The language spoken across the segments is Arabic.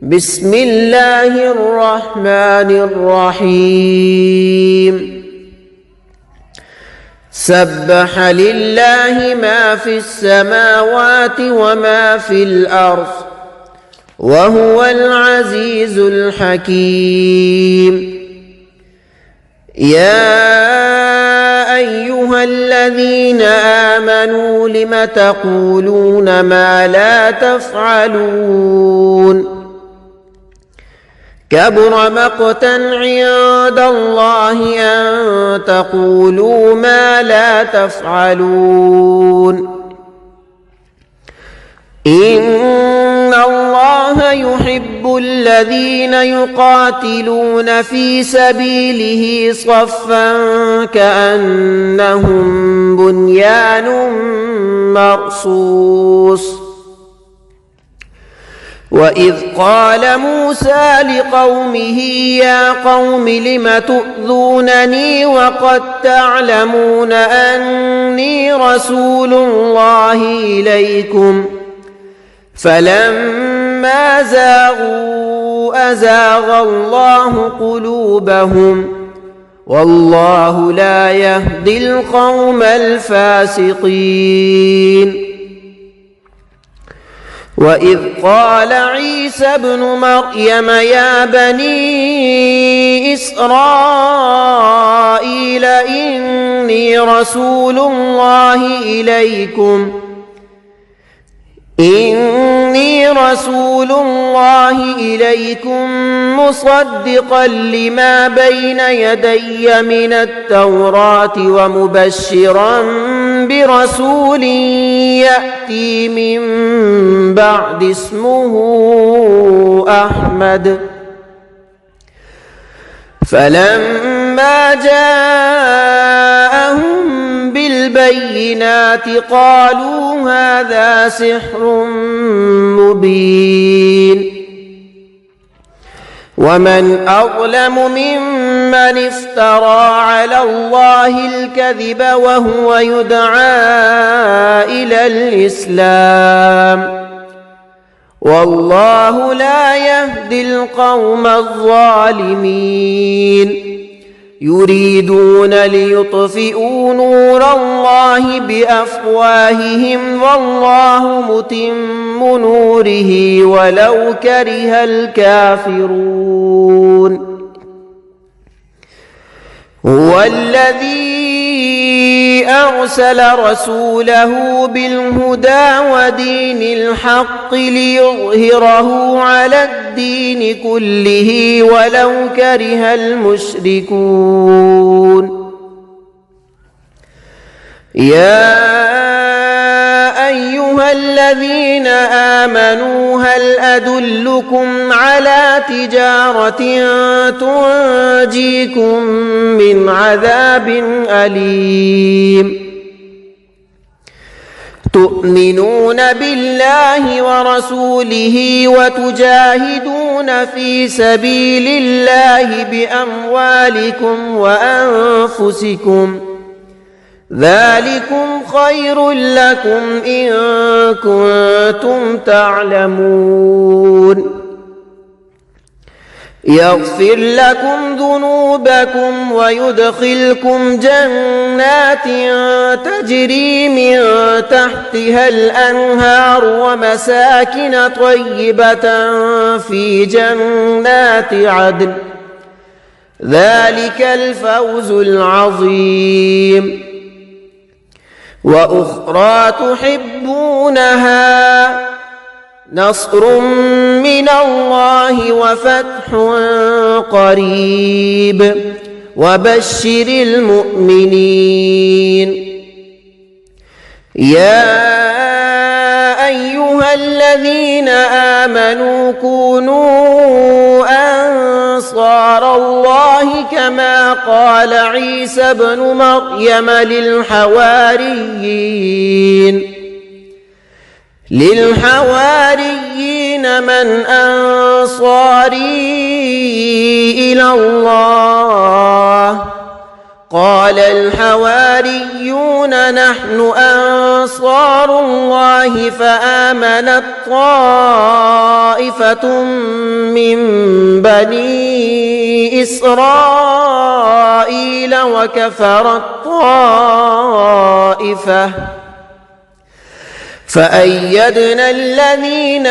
بسم الله الرحمن الرحيم سبح لله ما في السماوات وما في الأرض وهو العزيز الحكيم يا أيها الذين آمنوا لم تقولون ما لا تفعلون كبر مقتا عند الله أن تقولوا ما لا تفعلون إن الله يحب الذين يقاتلون في سبيله صفا كأنهم بنيان مرصوص وإذ قال موسى لقومه يا قوم لم تؤذونني وقد تعلمون أني رسول الله إليكم فلما زاغوا أزاغ الله قلوبهم والله لا يهدي القوم الفاسقين وإذ قال عيسى ابن مريم يا بني إسرائيل إني رسول الله إليكم مصدقا لما بين يدي من التوراة ومبشرا برسول يأتي من بعد اسمه أحمد فلما جاءهم بالبينات قالوا هذا سحر مبين ومن أظلم ممن افترى على الله الكذب وهو يدعى إلى الإسلام والله لا يهدي القوم الظالمين يريدون ليطفئوا نور الله بأفواههم والله متم نوره ولو كره الكافرون هو الذي أرسل رسوله بالهدى ودين الحق ليظهره على الدين كله ولو كره المشركون يا أيها الذين آمنوا هل أدلكم على تجارة تنجيكم من عذاب أليم تؤمنون بالله ورسوله وتجاهدون في سبيل الله بأموالكم وأنفسكم ذلكم خير لكم إن كنتم تعلمون يغفر لكم ذنوبكم ويدخلكم جنات تجري من تحتها الأنهار ومساكن طيبة في جنات عدن ذلك الفوز العظيم وأخرى تحبونها نصر من الله وفتح قريب وبشر المؤمنين يا أيها الذين آمنوا كونوا أنصار الله كما قال عيسى ابن مريم للحواريين من أنصاري إلى الله قال الحواريون نحن أنصار الله فآمنت طائفة من بني إسرائيل وكفرت طائفة فأيدنا الذين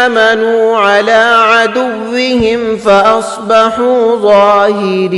آمنوا على عدوهم فأصبحوا ظاهرين